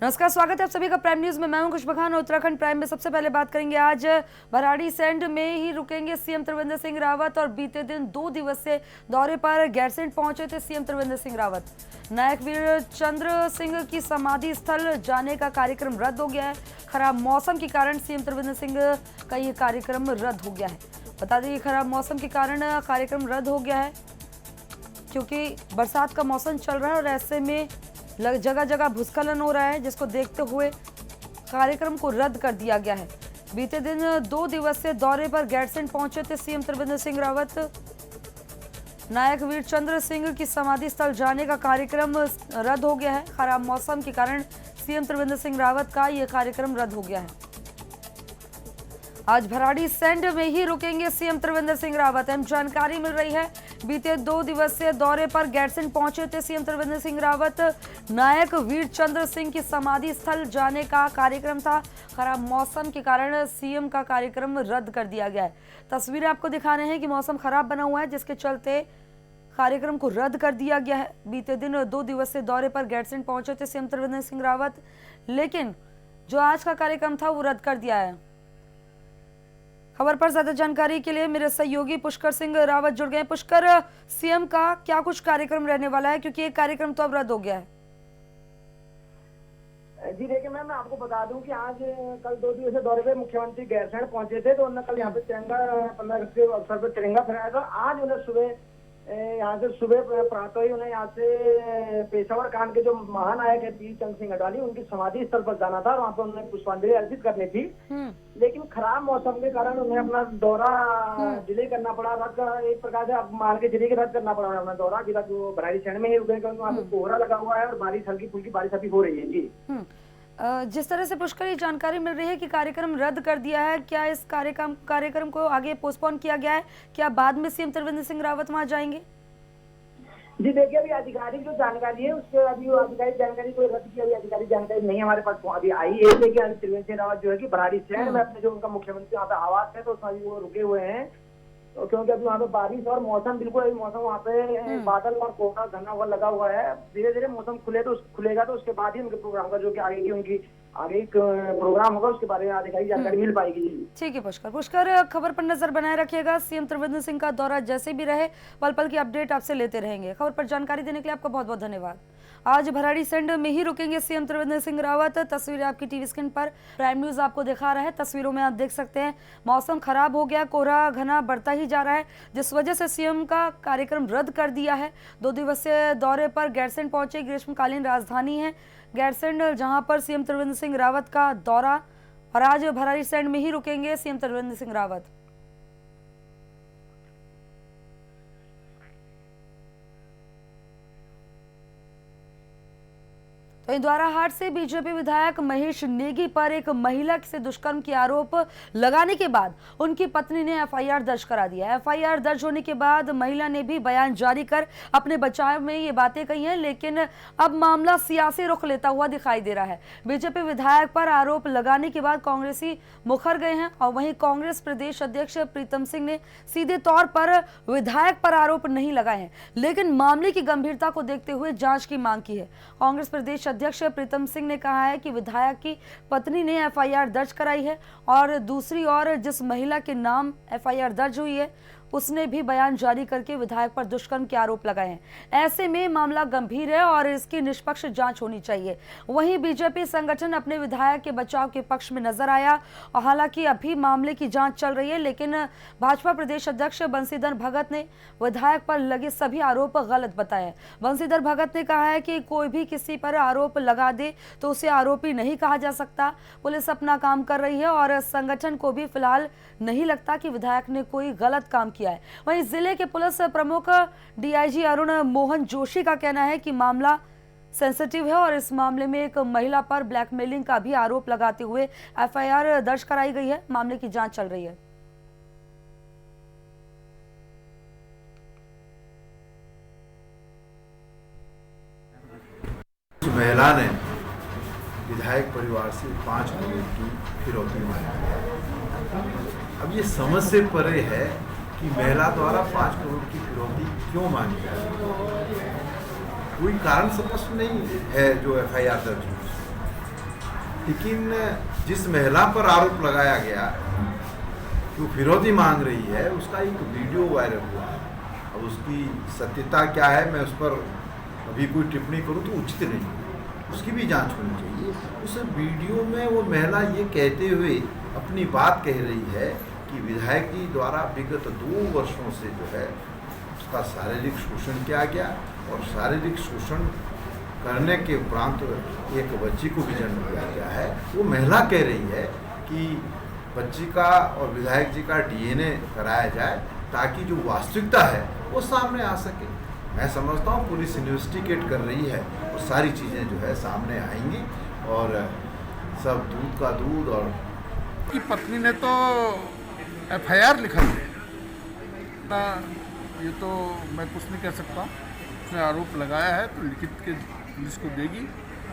नमस्कार, स्वागत है आप सभी का प्राइम न्यूज में। मैं हूं खुशबू खान। उत्तराखंड प्राइम में सबसे पहले बात करेंगे आज भराड़ीसैंण में ही रुकेंगे सीएम त्रिवेंद्र सिंह रावत। और बीते दिन 2 दिवसीय दौरे पर गैरसैंण पहुंचे थे सीएम त्रिवेंद्र सिंह रावत। नायक वीर चंद्र सिंह की समाधि स्थल जाने का कार्यक्रम रद्द हो गया है। खराब मौसम के कारण सीएम त्रिवेंद्र सिंह का ये कार्यक्रम रद्द हो गया है। बता दें, खराब मौसम के कारण कार्यक्रम रद्द हो गया है क्योंकि बरसात का मौसम चल रहा है और ऐसे में जगह जगह भूस्खलन हो रहा है, जिसको देखते हुए कार्यक्रम को रद्द कर दिया गया है। बीते दिन 2 दिवसीय दौरे पर गैरसैंण पहुंचे थे सीएम त्रिवेंद्र सिंह रावत। नायक वीर चंद्र सिंह की समाधि स्थल जाने का कार्यक्रम रद्द हो गया है। खराब मौसम के कारण सीएम त्रिवेंद्र सिंह रावत का यह कार्यक्रम रद्द हो गया है। आज भराड़ीसैंण में ही रुकेंगे सीएम त्रिवेंद्र सिंह रावत। अहम जानकारी मिल रही है, बीते 2 दिवसीय दौरे पर गैरसैंण पहुंचे थे सीएम त्रिवेंद्र सिंह रावत। नायक वीर चंद्र सिंह की समाधि स्थल जाने का कार्यक्रम था। खराब मौसम के कारण सीएम का कार्यक्रम रद्द कर दिया गया है। तस्वीरें आपको दिखा रहे हैं कि मौसम खराब बना हुआ है, जिसके चलते कार्यक्रम को रद्द कर दिया गया है। बीते दिन 2 दिवसीय दौरे पर गैरसैंण पहुंचे थे सीएम त्रिवेंद्र सिंह रावत, लेकिन जो आज का कार्यक्रम था वो रद्द कर दिया है। खबर पर ज्यादा जानकारी के लिए मेरे सहयोगी पुष्कर सिंह रावत जुड़ गए। पुष्कर, सीएम का क्या कुछ कार्यक्रम रहने वाला है, क्योंकि एक कार्यक्रम तो अब रद्द हो गया है। जी देखिए मैम, मैं आपको बता दूं कि आज कल 2 दिवसीय दौरे पे मुख्यमंत्री गैरसैंण पहुंचे थे, तो उन्होंने कल यहाँ पे तिरंगा 15 अगस्त के अवसर पर तिरंगा फहराया था। आज उन्हें सुबह यहाँ से प्रातः ही उन्हें यहाँ से पेशावर कांड के जो महानायक है वीर चंद्र सिंह अडवाणी, उनकी समाधि स्थल पर जाना था और वहाँ पर उन्हें पुष्पांजलि अर्पित करनी थी। लेकिन खराब मौसम के कारण उन्हें अपना दौरा डिले करना पड़ा। रद्द एक प्रकार से अब मान के चलिए रद्द करना पड़ा अपना दौरा। अभी तक वो भराड़ीसैंण में ही रुके, क्योंकि वहाँ पे कोहरा लगा हुआ है और बारिश हल्की फुल्की बारिश अभी हो रही है। जी जिस तरह से पुष्कर ये जानकारी मिल रही है कि कार्यक्रम रद्द कर दिया है, क्या इस कार्यक्रम को आगे पोस्टपोन किया गया है? क्या बाद में सीएम त्रिवेंद्र सिंह रावत वहां जाएंगे? जी देखिए, अभी आधिकारिक जो जानकारी है उसके अभी वो आधिकारिक जानकारी कोई रद्द की अभी आधिकारिक जानकारी नहीं हमारे पास अभी आई है। लेकिन त्रिवेंद्र सिंह रावत जो है कि भराड़ीसैंण में अपने जो उनका मुख्यमंत्री वहाँ पे आवास है तो उसमें अभी वो रुके हुए हैं, तो क्योंकि अभी वहाँ पे बारिश और मौसम बिल्कुल अभी मौसम वहाँ पे बादल और कोहरा घना हुआ लगा हुआ है। धीरे धीरे मौसम खुलेगा तो उसके बाद ही उनके प्रोग्राम का जो कि आगे एक प्रोग्राम होगा उसके बारे में आधिकारिक जानकारी मिल पाएगी। ठीक है पुष्कर, खबर पर नजर बनाए रखिएगा। सीएम त्रिवेंद्र सिंह का दौरा जैसे भी रहे, पल पल की अपडेट आपसे लेते रहेंगे। खबर पर जानकारी देने के लिए आपका बहुत बहुत धन्यवाद। आज भराड़ीसैंण में ही रुकेंगे सीएम त्रिवेंद्र सिंह रावत। तस्वीरें आपकी टीवी स्क्रीन पर प्राइम न्यूज आपको दिखा रहा है। तस्वीरों में आप देख सकते हैं मौसम खराब हो गया, कोहरा घना बढ़ता ही जा रहा है, जिस वजह से सीएम का कार्यक्रम रद्द कर दिया है। 2 दिवसीय दौरे पर गैरसैंण पहुंचे। ग्रीष्मकालीन राजधानी है गैरसैंण, जहां पर सीएम त्रिवेंद्र सिंह रावत का दौरा, और आज भराड़ीसैंण में ही रुकेंगे सीएम त्रिवेंद्र सिंह रावत। तो इंद्वाराहाट से बीजेपी विधायक महेश नेगी पर एक महिला से दुष्कर्म के आरोप लगाने के बाद उनकी पत्नी ने एफआईआर दर्ज करा दिया। एफआईआर दर्ज होने के बाद महिला ने भी बयान जारी कर अपने बचाव में ये बातें कही हैं, लेकिन अब मामला सियासी रुख लेता हुआ दिखाई दे रहा है। बीजेपी विधायक पर आरोप लगाने के बाद कांग्रेसी मुखर गए हैं, और वहीं कांग्रेस प्रदेश अध्यक्ष प्रीतम सिंह ने सीधे तौर पर विधायक पर आरोप नहीं लगाए हैं, लेकिन मामले की गंभीरता को देखते हुए जांच की मांग की है। कांग्रेस प्रदेश अध्यक्ष प्रीतम सिंह ने कहा है कि विधायक की पत्नी ने एफआईआर दर्ज कराई है, और दूसरी ओर जिस महिला के नाम एफआईआर दर्ज हुई है उसने भी बयान जारी करके विधायक पर दुष्कर्म के आरोप लगाए हैं। ऐसे में मामला गंभीर है और इसकी निष्पक्ष जांच होनी चाहिए। वहीं बीजेपी संगठन अपने विधायक के बचाव के पक्ष में नजर आया, और हालांकि अभी मामले की जांच चल रही है, लेकिन भाजपा प्रदेश अध्यक्ष बंशीधर भगत ने विधायक पर लगे सभी आरोप गलत बताए। बंशीधर भगत ने कहा है कि कोई भी किसी पर आरोप लगा दे तो उसे आरोपी नहीं कहा जा सकता। पुलिस अपना काम कर रही है और संगठन को भी फिलहाल नहीं लगता कि विधायक ने कोई गलत काम किया है। वहीं जिले के पुलिस प्रमुख डीआईजी अरुण मोहन जोशी का कहना है कि मामला सेंसिटिव है और इस मामले में एक महिला पर ब्लैकमेलिंग का भी आरोप लगाते हुए एफआईआर दर्ज कराई गई है। मामले की जांच चल रही है। महिला ने विधायक परिवार से 5 करोड़ की फिरौती मांगी। अब ये समझ से परे है कि महिला द्वारा 5 करोड़ की फिरौती क्यों मांगी जाए। कोई कारण स्पष्ट नहीं है जो एफआईआर दर्ज हुई। लेकिन जिस महिला पर आरोप लगाया गया कि वो फिरौती मांग रही है, उसका एक वीडियो वायरल हुआ है। अब उसकी सत्यता क्या है, मैं उस पर अभी कोई टिप्पणी करूं तो उचित नहीं, उसकी भी जांच होनी चाहिए। उस वीडियो में वो महिला ये कहते हुए अपनी बात कह रही है कि विधायक जी द्वारा विगत 2 वर्षों से जो है उसका शारीरिक शोषण किया गया, और शारीरिक शोषण करने के उपरांत एक बच्ची को भी जन्म दिया गया है। वो महिला कह रही है कि बच्ची का और विधायक जी का डीएनए कराया जाए ताकि जो वास्तविकता है वो सामने आ सके। मैं समझता हूँ पुलिस इन्वेस्टिगेट कर रही है और सारी चीज़ें जो है सामने आएंगी, और सब दूध का दूध। और की पत्नी ने तो एफआईआर लिखा है ना, ये तो मैं कुछ नहीं कह सकता। उसने आरोप लगाया है तो लिखित के पुलिस को देगी,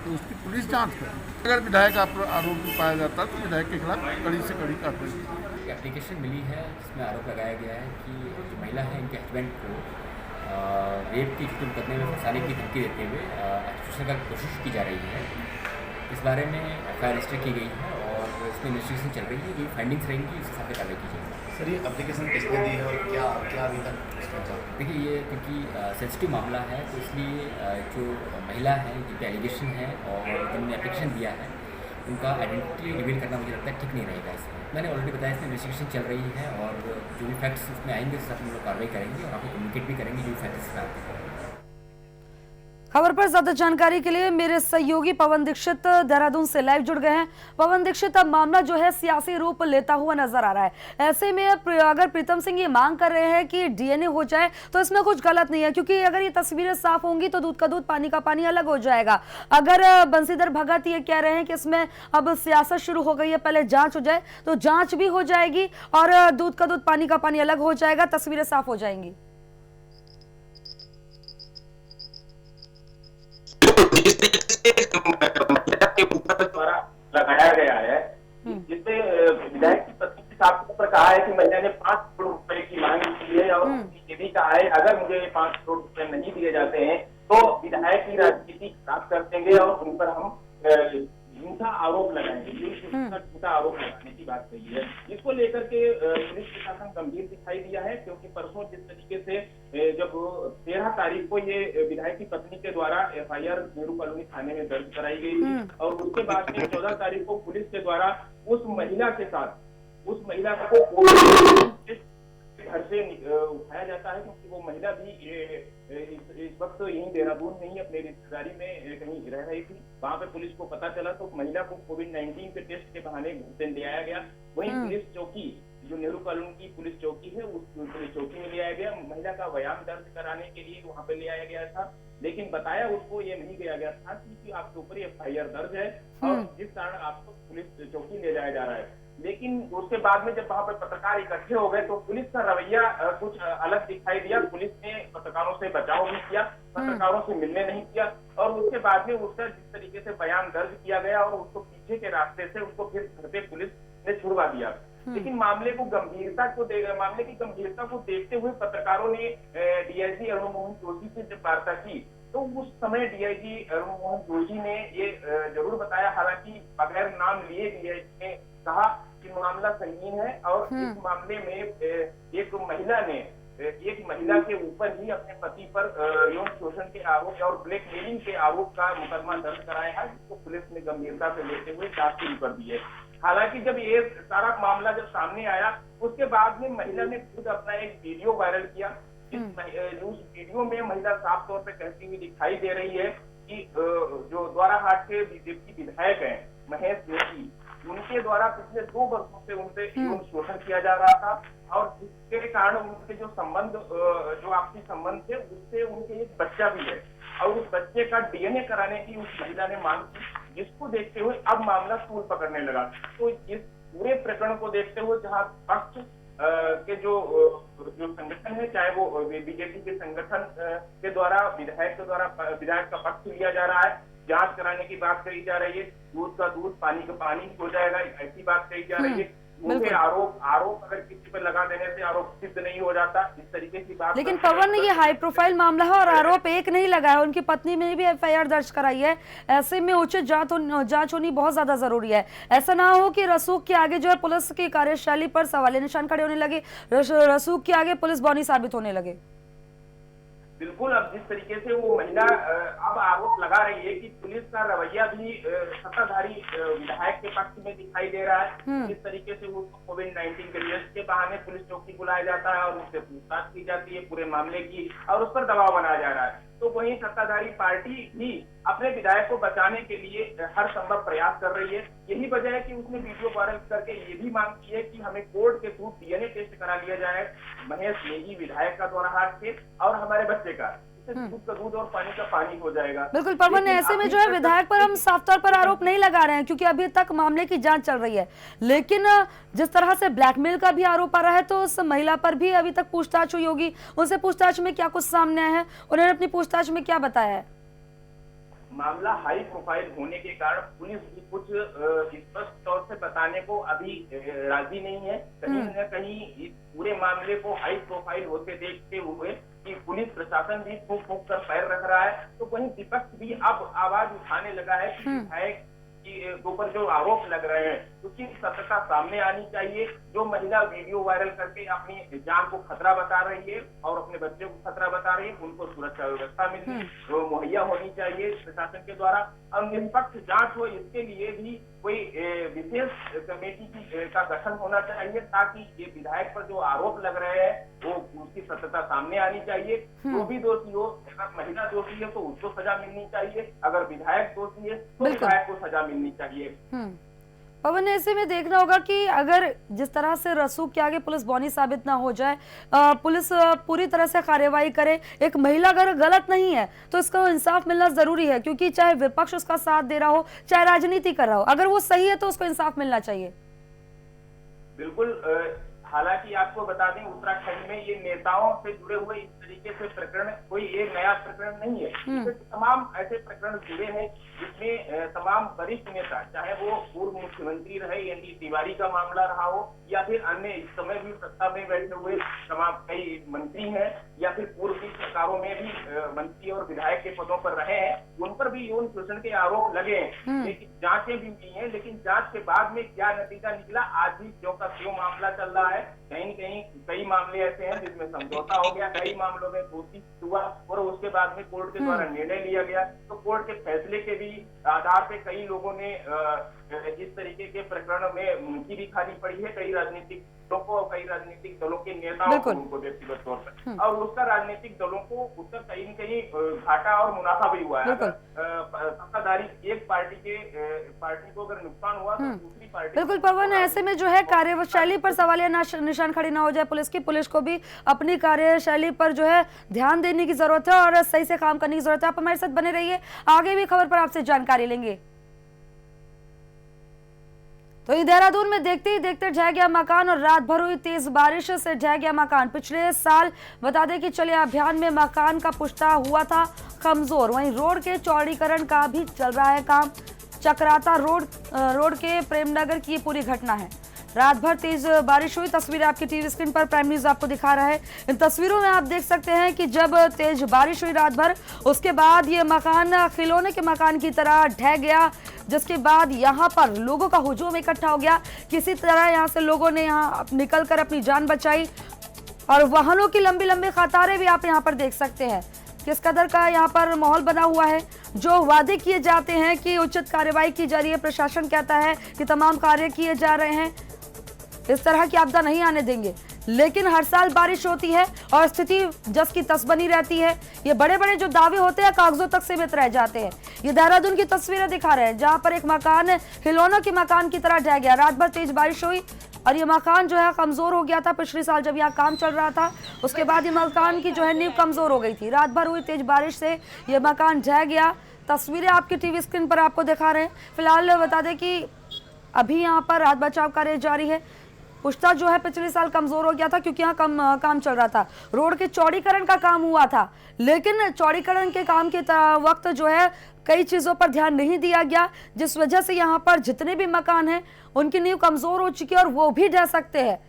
तो उसकी पुलिस जांच करेगी। अगर विधायक आरोपी पाया जाता है तो विधायक के खिलाफ कड़ी से कड़ी कार्रवाई। एप्लीकेशन मिली है जिसमें आरोप लगाया गया है कि जो महिला है इनके हस्बैंड को रेप की झूठे मुकदमे में फंसाने की धमकी देते हुए एक्सक्यूशन की कोशिश की जा रही है। इस बारे में एफआईआर रजिस्टर की गई है और इसमें इन्वेस्टिगेशन चल रही है। जो फाइंडिंग्स रहेंगी उस हिसाब से कार्रवाई की जाएगी। सर, ये एप्लीकेशन किसने दी है और क्या क्या अभी तक उसमें चल रहा है? देखिए, ये क्योंकि सेंसिटिव मामला है तो इसलिए जो महिला है जिन पे एलिगेशन है और जिन्होंने एप्लीकेशन दिया है उनका आइडेंटिटी रिवील करना मुझे लगता है ठीक नहीं रहेगा। इसमें मैंने ऑलरेडी बताया इसमें इन्वेस्टिगेशन चल रही है और जो भी फैक्ट्स उसमें आएंगे उस हिसाब से हम लोग कार्रवाई करेंगे और आपको कम्युनिकेट भी करेंगे जो भी फैक्ट्स आते हैं। खबर पर ज्यादा जानकारी के लिए मेरे सहयोगी पवन दीक्षित देहरादून से लाइव जुड़ गए हैं। पवन दीक्षित, अब मामला जो है सियासी रूप लेता हुआ नजर आ रहा है। ऐसे में अगर प्रीतम सिंह ये मांग कर रहे हैं कि डीएनए हो जाए तो इसमें कुछ गलत नहीं है, क्योंकि अगर ये तस्वीरें साफ होंगी तो दूध का दूध पानी का पानी अलग हो जाएगा। अगर बंशीधर भगत ये कह रहे हैं कि इसमें अब सियासत शुरू हो गई है, पहले जांच हो जाए, तो जांच भी हो जाएगी और दूध का दूध पानी का पानी अलग हो जाएगा, तस्वीरें साफ हो जाएंगी। जिस तरीके से महिला के ऊपर द्वारा लगाया गया है, जिसमें विधायक की पत्नी के साफ तौर पर कहा है कि महिला ने 5 करोड़ रुपए की मांग की है और ये भी कहा है अगर मुझे 5 करोड़ रुपए नहीं दिए जाते हैं तो विधायक की राजनीति खराब कर देंगे और उन पर हम झूठा आरोप लगाएंगे। झूठा आरोप लगाने की बात कही है। इसको लेकर के पुलिस प्रशासन गंभीर दिखाई दिया है, क्योंकि परसों जिस तरीके से जब 13 तारीख को ये विधायक की पत्नी के द्वारा एफआईआर नेहरू कॉलोनी थाने में दर्ज कराई गई थी और उसके बाद में 14 तारीख को पुलिस के द्वारा उस महिला को घर से उठाया जाता है, क्योंकि वो महिला भी इस वक्त यहीं देहरादून में ही अपने रिश्तेदारी में कहीं रह रही थी। वहां पे पुलिस को पता चला तो महिला को कोविड-19 के टेस्ट के बहाने घर से ले आया गया। वहीं पुलिस चौकी जो नेहरू कॉलोनी की पुलिस चौकी है उस पुलिस चौकी में ले आया गया। महिला का बयान दर्ज कराने के लिए वहां पे ले आया गया था, लेकिन बताया उसको ये नहीं किया गया था कि आपके ऊपर एफआईआर दर्ज है और जिस कारण आपको पुलिस चौकी ले जाया जा रहा है। लेकिन उसके बाद में जब वहां पर पत्रकार इकट्ठे हो गए तो पुलिस का रवैया कुछ अलग दिखाई दिया। पुलिस ने पत्रकारों से बचाव भी किया, पत्रकारों से मिलने नहीं किया और उसके बाद में उसका जिस तरीके से बयान दर्ज किया गया और उसको पीछे के रास्ते से उसको फिर घर पे पुलिस ने छुड़वा दिया। लेकिन मामले की गंभीरता को देखते हुए पत्रकारों ने डीआईजी अरुण मोहन जोशी से जब वार्ता की तो उस समय डीआईजी अरुण मोहन जोशी ने ये जरूर बताया, हालांकि बगैर नाम लिए डीआईजी ने कहा कि मामला संगीन है और इस मामले में एक महिला के ऊपर ही अपने पति पर यौन शोषण के आरोप और ब्लैकमेलिंग के आरोप का मुकदमा दर्ज कराया है, जिसको पुलिस ने गंभीरता से लेते हुए जांच शुरू कर दी है। हालांकि जब ये सारा मामला जब सामने आया उसके बाद में महिला ने खुद अपना एक वीडियो वायरल किया। उस वीडियो में महिला साफ तौर पर कहती हुई दिखाई दे रही है कि जो द्वाराहाट के बीजेपी विधायक हैं महेश जोशी, उनके द्वारा पिछले 2 वर्षों से उनसे यौन शोषण किया जा रहा था और जिसके कारण उनके जो आपसी संबंध थे उससे उनके एक बच्चा भी है और उस बच्चे का डीएनए कराने की उस महिला ने मांग की, जिसको देखते हुए अब मामला तूल पकड़ने लगा। तो इस पूरे प्रकरण को देखते हुए जहाँ पक्ष के जो संगठन है, चाहे वो बीजेपी के संगठन के द्वारा विधायक का पक्ष लिया जा रहा है, जांच कराने की बात कही जा रही है, दूध का दूध पानी का पानी हो जाएगा ऐसी बात कही जा रही है। उनके बिल्कुल। आरोप अगर किसी पे लगा देने से आरोप सिद्ध नहीं हो जाता, इस तरीके की बात। लेकिन पवन, ये हाई प्रोफाइल मामला है और आरोप एक नहीं लगा है, उनकी पत्नी ने भी एफआईआर दर्ज कराई है। ऐसे में उचित जांच होनी बहुत ज्यादा जरूरी है। ऐसा ना हो कि रसूख के आगे जो है पुलिस की कार्यशैली पर सवालिया निशान खड़े होने लगे, रसूख के आगे पुलिस बौनी साबित होने लगे। बिल्कुल, अब जिस तरीके से वो महिला अब आरोप लगा रही है कि पुलिस का रवैया भी सत्ताधारी विधायक के पक्ष में दिखाई दे रहा है। जिस तरीके से वो कोविड-19 के टेस्ट के बहाने पुलिस चौकी बुलाया जाता है और उससे पूछताछ की जाती है पूरे मामले की और उस पर दबाव बनाया जा रहा है, तो वहीं सत्ताधारी पार्टी भी अपने विधायक को बचाने के लिए हर संभव प्रयास कर रही है। यही वजह है कि उसने वीडियो वायरल करके ये भी मांग की है कि हमें कोर्ट के थ्रू डीएनए टेस्ट करा लिया जाए महेश नेगी विधायक का द्वारा हाथ से और हमारे बच्चे का। इससे दूध का दूध और पानी का पानी हो जाएगा। बिल्कुल पवन, ऐसे में जो है विधायक पर हम साफ तौर पर आरोप नहीं लगा रहे हैं क्योंकि अभी तक मामले की जांच चल रही है, लेकिन जिस तरह से ब्लैकमेल का भी आरोप आ रहा है तो उस महिला पर भी अभी तक पूछताछ हुई होगी। उनसे पूछताछ में क्या कुछ सामने आया है, उन्होंने अपनी पूछताछ में क्या बताया है? मामला हाई प्रोफाइल होने के कारण पुलिस भी कुछ स्पष्ट तौर से बताने को अभी राजी नहीं है। कहीं न कहीं इस पूरे मामले को हाई प्रोफाइल होते देखते हुए कि पुलिस प्रशासन भी फूंक फूंक कर पैर रख रहा है, तो वहीं विपक्ष भी अब आवाज उठाने लगा है कि विधायक के ऊपर जो आरोप लग रहे हैं उसकी सत्यता सामने आनी चाहिए। जो महिला वीडियो वायरल करके अपनी जान को खतरा बता रही है और अपने बच्चे को खतरा बता रही है, उनको सुरक्षा व्यवस्था मिलनी मुहैया होनी चाहिए प्रशासन के द्वारा और निष्पक्ष जांच हो, इसके लिए भी कोई विशेष कमेटी का गठन होना चाहिए ताकि ये विधायक पर जो आरोप लग रहे हैं वो उसकी सत्यता सामने आनी चाहिए। जो भी दोषी हो, अगर महिला दोषी है तो उसको सजा मिलनी चाहिए, अगर विधायक दोषी है तो विधायक को सजा मिलनी चाहिए। पवन, ऐसे में देखना होगा कि अगर जिस तरह से रसूख के आगे पुलिस बौनी साबित ना हो जाए, पुलिस पूरी तरह से कार्यवाही करे। एक महिला अगर गलत नहीं है तो इसका इंसाफ मिलना जरूरी है क्योंकि चाहे विपक्ष उसका साथ दे रहा हो चाहे राजनीति कर रहा हो, अगर वो सही है तो उसको इंसाफ मिलना चाहिए। बिल्कुल, हालांकि आपको बता दें उत्तराखंड में ये नेताओं से जुड़े हुए इस तरीके से प्रकरण कोई एक नया प्रकरण नहीं है। इससे तमाम ऐसे प्रकरण जुड़े हैं जिसमें तमाम वरिष्ठ नेता, चाहे वो पूर्व मुख्यमंत्री रहे एनडी तिवारी का मामला रहा हो या फिर अन्य इस समय भी सत्ता में बैठे हुए तमाम कई मंत्री हैं या फिर पूर्व की सरकारों में भी मंत्री और विधायक के पदों पर रहे हैं, उन पर भी यौन शोषण के आरोप लगे हैं। लेकिन जांचें भी हुई हैं, लेकिन जांच के बाद में क्या नतीजा निकला आज भी ज्यों का त्यों मामला चल रहा है। कहीं न कहीं कई मामले ऐसे हैं जिसमें समझौता हो गया, कई मामलों में दोषी हुआ और उसके बाद में कोर्ट के द्वारा निर्णय लिया गया, तो कोर्ट के फैसले के भी आधार पे कई लोगों ने इस तरीके के प्रकरण में मुंह भी खानी पड़ी है। कई राजनीतिक को, कई राजनीतिक दलों के नेताओं को उनको व्यक्तिगत तौर पर, और उसका राजनीतिक दलों को उसका कहीं न कहीं घाटा और मुनाफा भी हुआ है। सत्ताधारी एक पार्टी को अगर नुकसान हुआ तो दूसरी पार्टी। बिल्कुल पवन, ऐसे में जो है कार्यशैली पर सवालिया निशान खड़ी ना हो जाए पुलिस की। पुलिस को भी अपनी कार्यशैली पर जो है ध्यान देने की जरूरत है और सही से काम करने की जरूरत है। आप हमारे साथ बने रहिए, आगे भी खबर पर आपसे जानकारी लेंगे। तो ये देहरादून में देखते ही देखते ढह गया मकान और रात भर हुई तेज बारिश से ढह गया मकान। पिछले साल बता दें कि चले अभियान में मकान का पुश्ता हुआ था कमजोर। वहीं रोड के चौड़ीकरण का भी चल रहा है काम। चक्राता रोड के प्रेमनगर की ये पूरी घटना है। रात भर तेज बारिश हुई। तस्वीरें आपकी टीवी स्क्रीन पर प्राइम न्यूज आपको दिखा रहा है। इन तस्वीरों में आप देख सकते हैं कि जब तेज बारिश हुई रात भर, उसके बाद ये मकान खिलौने के मकान की तरह ढह गया, जिसके बाद यहाँ पर लोगों का हुजूम इकट्ठा हो गया। किसी तरह यहाँ से लोगों ने यहाँ निकलकर अपनी जान बचाई और वाहनों की लंबी लंबी कतारें भी आप यहाँ पर देख सकते हैं। किस कदर का यहाँ पर माहौल बना हुआ है। जो वादे किए जाते हैं कि उचित कार्रवाई की जा रही है, प्रशासन कहता है कि तमाम कार्य किए जा रहे हैं, इस तरह की आपदा नहीं आने देंगे, लेकिन हर साल बारिश होती है और स्थिति जस की तस बनी रहती है। ये बड़े बड़े जो दावे होते हैं कागजों तक सीमित रह जाते हैं। ये देहरादून की तस्वीरें दिखा रहे हैं जहां पर एक मकान खिलौनों के मकान की तरह ढह गया। रात भर तेज बारिश हुई और ये मकान जो है कमजोर हो गया था। पिछले साल जब यहाँ काम चल रहा था उसके बाद ये मकान की जो है नींव कमजोर हो गई थी। रात भर हुई तेज बारिश से ये मकान ढह गया। तस्वीरें आपकी टीवी स्क्रीन पर आपको दिखा रहे हैं। फिलहाल बता दें कि अभी यहाँ पर राहत बचाव कार्य जारी है। पुश्ता जो है पिछले साल कमजोर हो गया था क्योंकि यहाँ काम चल रहा था। रोड के चौड़ीकरण का काम हुआ था, लेकिन चौड़ीकरण के काम के वक्त जो है कई चीजों पर ध्यान नहीं दिया गया, जिस वजह से यहाँ पर जितने भी मकान हैं उनकी नींव कमजोर हो चुकी है और वो भी ढह सकते हैं।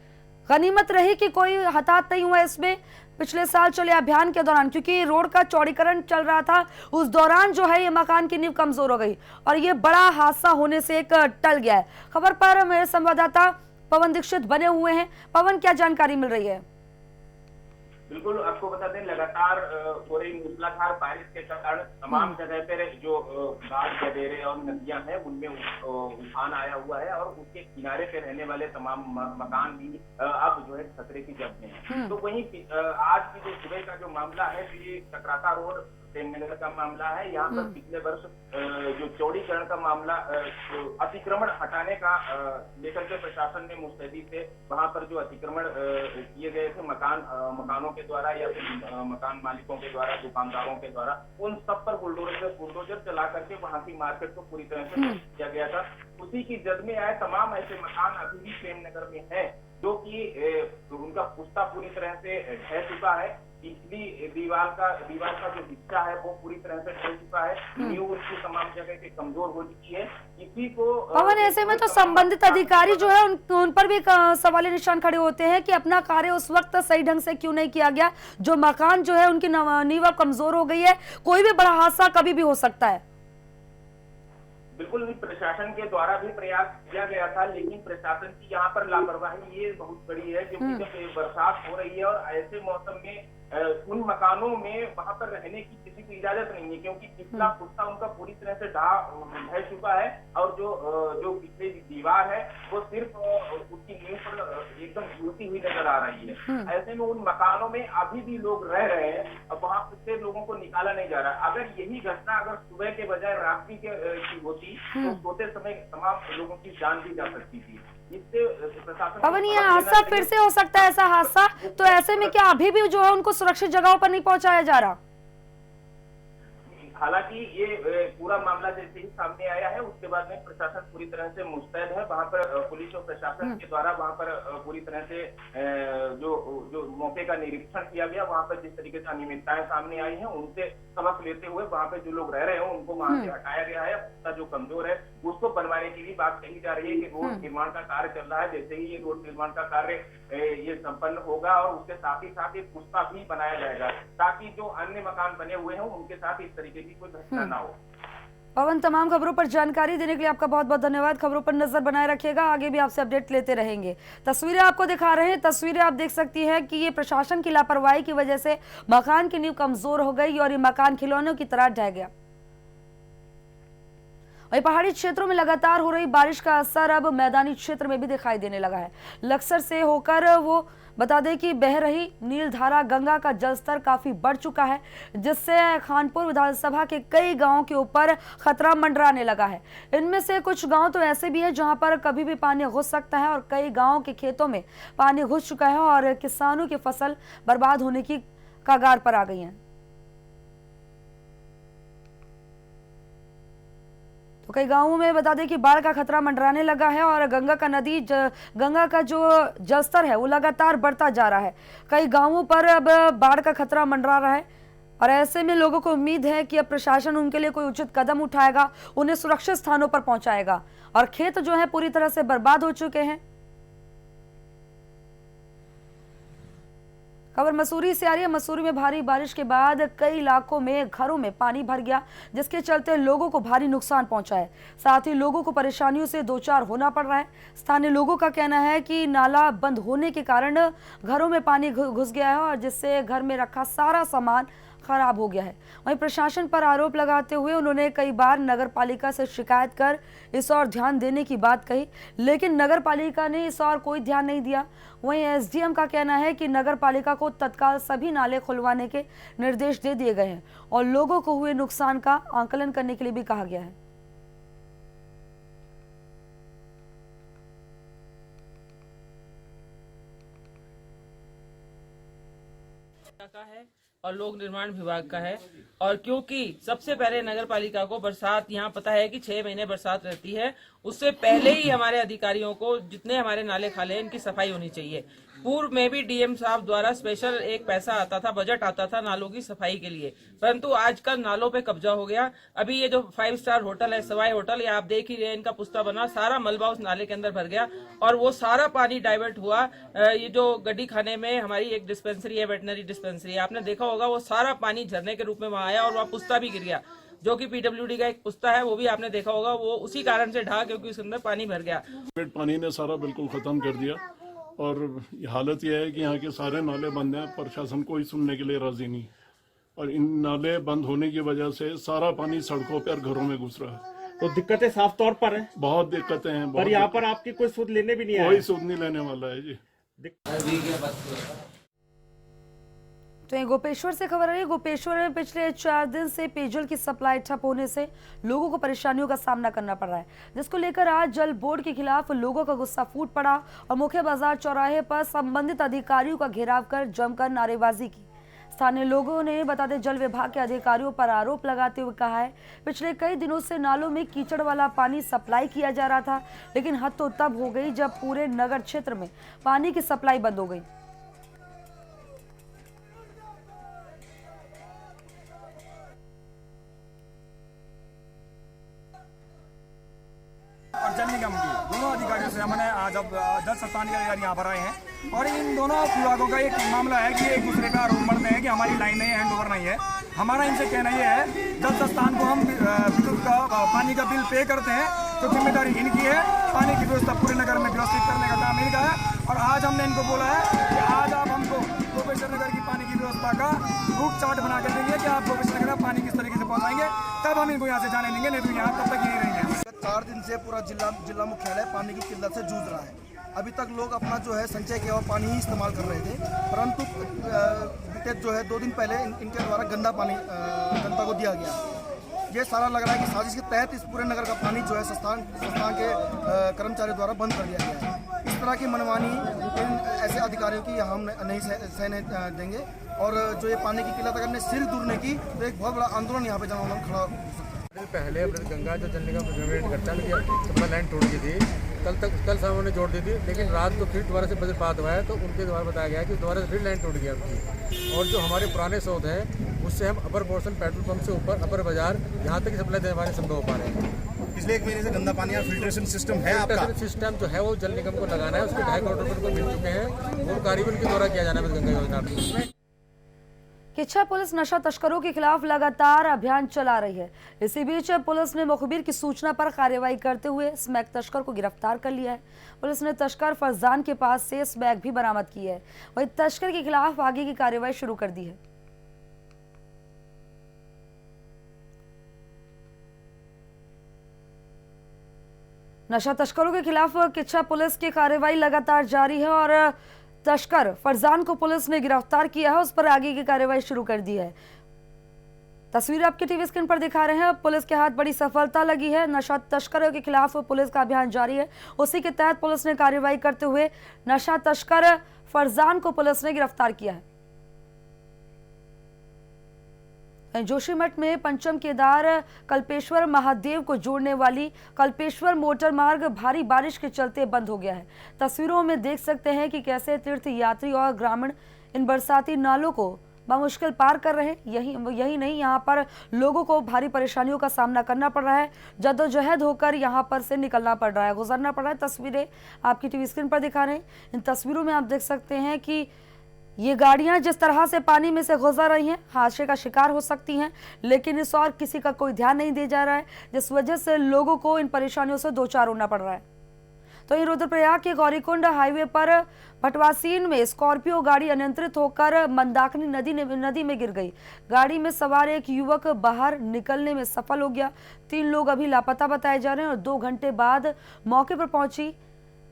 गनीमत रही कि कोई हताहत नहीं हुआ इसमें पिछले साल चले अभियान के दौरान, क्योंकि रोड का चौड़ीकरण चल रहा था, उस दौरान जो है ये मकान की नींव कमजोर हो गई और ये बड़ा हादसा होने से एक टल गया है। खबर पर मेरे संवाददाता पवन दीक्षित बने हुए हैं। पवन, क्या जानकारी मिल रही है? बिल्कुल, आपको बता दें, लगातार हो रही मूसलाधार बारिश के कारण तमाम जगह पर जो घाट गदेरे और नदियां हैं उनमें उफान आया हुआ है और उसके किनारे पे रहने वाले तमाम मकान भी अब जो है खतरे की जद में है। तो वहीं आज की जो सुबह का जो मामला है, ये चक्राता रोड प्रेमनगर का मामला है। यहाँ पर पिछले वर्ष जो चौड़ीकरण का मामला, अतिक्रमण हटाने का लेकर के प्रशासन ने मुस्तैदी से वहां पर जो अतिक्रमण किए गए थे मकानों के द्वारा या फिर मकान मालिकों के द्वारा, दुकानदारों के द्वारा, उन सब पर बुलडोजर चला करके वहां की मार्केट को पूरी तरह से किया गया था। उसी की जद में आए तमाम ऐसे मकान अभी भी प्रेमनगर में है जो कि उनका पुश्ता पूरी तरह से ढह चुका है। पिछली दीवार का जो हिस्सा है वो पूरी तरह से ढह चुका है। नींव उसकी तमाम जगह के कमजोर हो चुकी है। इसी को पवन, ऐसे में तो संबंधित अधिकारी जो है उन पर भी सवाल निशान खड़े होते हैं कि अपना कार्य उस वक्त सही ढंग से क्यों नहीं किया गया। जो मकान जो है उनकी नींव कमजोर हो गई है, कोई भी बड़ा हादसा कभी भी हो सकता है। बिल्कुल, प्रशासन के द्वारा भी प्रयास किया गया था, लेकिन प्रशासन की यहाँ पर लापरवाही ये बहुत बड़ी है, क्योंकि जब बरसात हो रही है और ऐसे मौसम में उन मकानों में वहां पर रहने की किसी को इजाजत नहीं है, क्योंकि पिछला पुश्ता उनका पूरी तरह से ढह चुका है और जो पिछली दीवार है वो सिर्फ उसकी नींव पर एकदम झूठी हुई नजर आ रही है। ऐसे में उन मकानों में अभी भी लोग रह रहे हैं, अब वहां से लोगों को निकाला नहीं जा रहा। अगर यही घटना अगर सुबह के बजाय रात्रि की होती तो सोते समय तमाम लोगों की जान भी जा सकती थी। इससे प्रशासन पवन, ये हादसा फिर से हो सकता है, ऐसा हादसा, तो ऐसे में क्या अभी भी जो है उनको सुरक्षित जगहों पर नहीं पहुंचाया जा रहा? हालांकि ये पूरा मामला जैसे ही सामने आया है उसके बाद में प्रशासन पूरी तरह से मुस्तैद है। वहां पर पुलिस और प्रशासन के द्वारा वहां पर पूरी तरह से जो मौके का निरीक्षण किया गया, वहां पर जिस तरीके से अनियमितताएं सामने आई हैं उनसे सबक लेते हुए वहां पे जो लोग रह रहे हैं उनको वहां से हटाया गया है। उसका जो कमजोर है उसको बनवाने की भी बात कही जा रही है कि रोड निर्माण का कार्य चल रहा है। जैसे ही ये रोड निर्माण का कार्य ये संपन्न होगा और उसके साथ ही पुश्ता भी बनाया जाएगा, ताकि जो अन्य मकान बने हुए हैं उनके साथ इस तरीके की कोई घटना ना हो। पवन, तमाम खबरों पर जानकारी देने के लिए आपका बहुत बहुत धन्यवाद। खबरों पर नजर बनाए रखिएगा, आगे भी आपसे अपडेट लेते रहेंगे। तस्वीरें आपको दिखा रहे हैं, तस्वीरें आप देख सकती हैं कि ये प्रशासन की लापरवाही की वजह से मकान की नींव कमजोर हो गई और ये मकान खिलौनों की तरह ढह गया। वही पहाड़ी क्षेत्रों में लगातार हो रही बारिश का असर अब मैदानी क्षेत्र में भी दिखाई देने लगा है। लक्सर से होकर वो बता दें कि बह रही नीलधारा गंगा का जलस्तर काफी बढ़ चुका है, जिससे खानपुर विधानसभा के कई गांवों के ऊपर खतरा मंडराने लगा है। इनमें से कुछ गांव तो ऐसे भी हैं जहां पर कभी भी पानी घुस सकता है और कई गांवों के खेतों में पानी घुस चुका है और किसानों की फसल बर्बाद होने की कगार पर आ गई है। तो कई गांवों में बता दें कि बाढ़ का खतरा मंडराने लगा है और गंगा का जो जलस्तर है वो लगातार बढ़ता जा रहा है। कई गांवों पर अब बाढ़ का खतरा मंडरा रहा है और ऐसे में लोगों को उम्मीद है कि अब प्रशासन उनके लिए कोई उचित कदम उठाएगा, उन्हें सुरक्षित स्थानों पर पहुंचाएगा। और खेत जो है पूरी तरह से बर्बाद हो चुके हैं। खबर मसूरी से आ रही है। मसूरी में भारी बारिश के बाद कई इलाकों में घरों में पानी भर गया, जिसके चलते लोगों को भारी नुकसान पहुंचा है। साथ ही लोगों को परेशानियों से दो चार होना पड़ रहा है। स्थानीय लोगों का कहना है कि नाला बंद होने के कारण घरों में पानी घुस गया है और जिससे घर में रखा सारा सामान खराब हो गया है। वहीं प्रशासन पर आरोप लगाते हुए उन्होंने कई बार नगर पालिका से शिकायत कर इस ओर ध्यान देने की बात कही, लेकिन नगर पालिका ने इस ओर कोई ध्यान नहीं दिया। वहीं एसडीएम का कहना है कि नगर पालिका को तत्काल सभी नाले खुलवाने के निर्देश दे दिए गए हैं और लोगों को हुए नुकसान का आकलन करने के लिए भी कहा गया है। का है और लोक निर्माण विभाग का है। और क्योंकि सबसे पहले नगर पालिका को बरसात, यहाँ पता है कि 6 महीने बरसात रहती है, उससे पहले ही हमारे अधिकारियों को जितने हमारे नाले खाले इनकी सफाई होनी चाहिए। पूर्व में भी डीएम साहब द्वारा स्पेशल एक पैसा आता था, बजट आता था नालों की सफाई के लिए, परंतु आजकल नालों पे कब्जा हो गया। अभी ये जो 5 स्टार होटल है, सवाई होटल, ये आप देख ही रहे हैं, इनका पुस्ता बना, सारा मलबा उस नाले के अंदर भर गया और वो सारा पानी डाइवर्ट हुआ। ये जो गड्डी खाने में हमारी एक डिस्पेंसरी है, वेटनरी डिस्पेंसरी है, आपने देखा होगा, वो सारा पानी झरने के रूप में वहां आया और वह पुस्ता भी गिर गया, जो कि पीडब्ल्यूडी का एक पुस्ता है, वो भी आपने देखा होगा, वो उसी कारण से ढहा क्योंकि उसके अंदर पानी भर गया। पानी ने सारा बिल्कुल खत्म कर दिया और हालत यह है कि यहाँ के सारे नाले बंद हैं, प्रशासन कोई सुनने के लिए राजी नहीं। और इन नाले बंद होने की वजह से सारा पानी सड़कों पर घरों में घुस रहा है। तो दिक्कतें साफ तौर पर हैं। बहुत दिक्कतें हैं। पर यहाँ पर आपकी कोई सुध लेने भी नहीं आया। कोई सुध नहीं लेने वाला है जी। तो ये गोपेश्वर से खबर आ रही है। गोपेश्वर में पिछले 4 दिन से पेयजल की सप्लाई ठप होने से लोगों को परेशानियों का सामना करना पड़ रहा है, जिसको लेकर आज जल बोर्ड के खिलाफ लोगों का गुस्सा फूट पड़ा और मुख्य बाजार चौराहे पर संबंधित अधिकारियों का घेराव कर जमकर नारेबाजी की। स्थानीय लोगों ने बताते जल विभाग के अधिकारियों पर आरोप लगाते हुए कहा है, पिछले कई दिनों से नालों में कीचड़ वाला पानी सप्लाई किया जा रहा था, लेकिन हद तो तब हो गई जब पूरे नगर क्षेत्र में पानी की सप्लाई बंद हो गई। और जल निगम की दोनों अधिकारियों से हमने आज अब जल संस्थान के अधिकारी यहाँ पर आए हैं और इन दोनों विभागों का एक मामला है कि एक दूसरे का आरोप मरते हैं कि हमारी लाइन नहीं है, हैंड ओवर नहीं है। हमारा इनसे कहना ये है, जल संस्थान को हम विद्युत का पानी का बिल पे करते हैं तो जिम्मेदारी इनकी है, पानी की व्यवस्था पूरे नगर में व्यवस्थित करने का काम इनका है। और आज हमने इनको बोला है कि आज आप हमको गोपेश्वर नगर की पानी की व्यवस्था का रूट चार्ट बना कर देंगे कि आप गोपेश्वर नगर में पानी किस तरीके से पहुँचाएंगे, तब हम इनको यहाँ से जाने देंगे, नहीं तो यहाँ तब तक यही रहेंगे। 4 दिन से पूरा जिला मुख्यालय पानी की किल्लत से जूझ रहा है। अभी तक लोग अपना जो है संचय किया हुआ पानी ही इस्तेमाल कर रहे थे, परंतु बीते जो है 2 दिन पहले इनके द्वारा गंदा पानी जनता को दिया गया। ये सारा लग रहा है कि साजिश के तहत इस पूरे नगर का पानी जो है संस्थान के कर्मचारियों द्वारा बंद कर दिया गया है। इस तरह की मनमानी इन ऐसे अधिकारियों की हम नहीं सहने देंगे और जो ये पानी की किल्लत अगर ने सिर दूरने की तो एक बहुत बड़ा आंदोलन यहाँ पे जन आंदोलन खड़ा हो सकता है। पहले अपने गंगा जो जल निगम जनरेट करता है, सप्लाई लाइन टूट गई थी, कल शाम उन्होंने जोड़ दी थी, लेकिन रात को फिर दोबारा से वज्रपात हुआ है तो उनके द्वारा बताया गया कि दोबारा से फिर लाइन टूट गया उनकी। और जो हमारे पुराने स्रोत हैं उससे हम अपर पोर्शन पेट्रोल पंप से ऊपर अपर बाजार यहाँ तक सप्लाई देने वाले संभव हो पा रहे हैं। पिछले 1 महीने से गंदा पानी का फिल्ट्रेशन सिस्टम है आपका? सिस्टम जो है वो जल निगम को लगाना है, उसके 2.5 करोड़ रुपये को मिल चुके हैं, वो कार्य उनके द्वारा किया जाना है गंगा योजना में। किच्छा पुलिस नशा तस्करों के खिलाफ लगातार अभियान चला रही है। इसी बीच पुलिस ने मुखबिर की सूचना पर कार्रवाई करते हुए स्मैक तस्कर को गिरफ्तार कर लिया है। पुलिस ने तस्कर फरजान के पास से स्मैक भी बरामद की है। वहीं तस्कर के खिलाफ आगे की कार्रवाई शुरू कर दी है। नशा तस्करों के खिलाफ किच्छा पुलिस की कार्रवाई लगातार जारी है और तस्कर फरजान को पुलिस ने गिरफ्तार किया है, उस पर आगे की कार्रवाई शुरू कर दी है। तस्वीर आपके टीवी स्क्रीन पर दिखा रहे हैं। पुलिस के हाथ बड़ी सफलता लगी है। नशा तस्करों के खिलाफ पुलिस का अभियान जारी है, उसी के तहत पुलिस ने कार्रवाई करते हुए नशा तस्कर फरजान को पुलिस ने गिरफ्तार किया है। जोशीमठ में पंचम केदार कल्पेश्वर महादेव को जोड़ने वाली कल्पेश्वर मोटर मार्ग भारी बारिश के चलते बंद हो गया है। तस्वीरों में देख सकते हैं कि कैसे तीर्थ यात्री और ग्रामीण इन बरसाती नालों को बामुश्किल पार कर रहे हैं। यही नहीं, यहाँ पर लोगों को भारी परेशानियों का सामना करना पड़ रहा है। जद्दोजहद होकर यहाँ पर से निकलना पड़ रहा है, गुजरना पड़ रहा है। तस्वीरें आपकी टीवी स्क्रीन पर दिखा रहे हैं। इन तस्वीरों में आप देख सकते हैं कि ये गाड़ियां जिस तरह से पानी में से गुजर रही हैं, हादसे का शिकार हो सकती हैं, लेकिन इस और किसी का कोई ध्यान नहीं दिया जा रहा है, जिस वजह से लोगों को इन परेशानियों से दो चार होना पड़ रहा है। तो ये रुद्रप्रयाग के गौरीकुंड हाईवे पर भटवासीन में स्कॉर्पियो गाड़ी अनियंत्रित होकर मंदाकिनी नदी में गिर गई। गाड़ी में सवार एक युवक बाहर निकलने में सफल हो गया। 3 लोग अभी लापता बताए जा रहे हैं और 2 घंटे बाद मौके पर पहुंची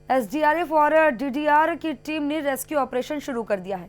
एसडीआरएफ और डीडीआर की टीम ने रेस्क्यू ऑपरेशन शुरू कर दिया है।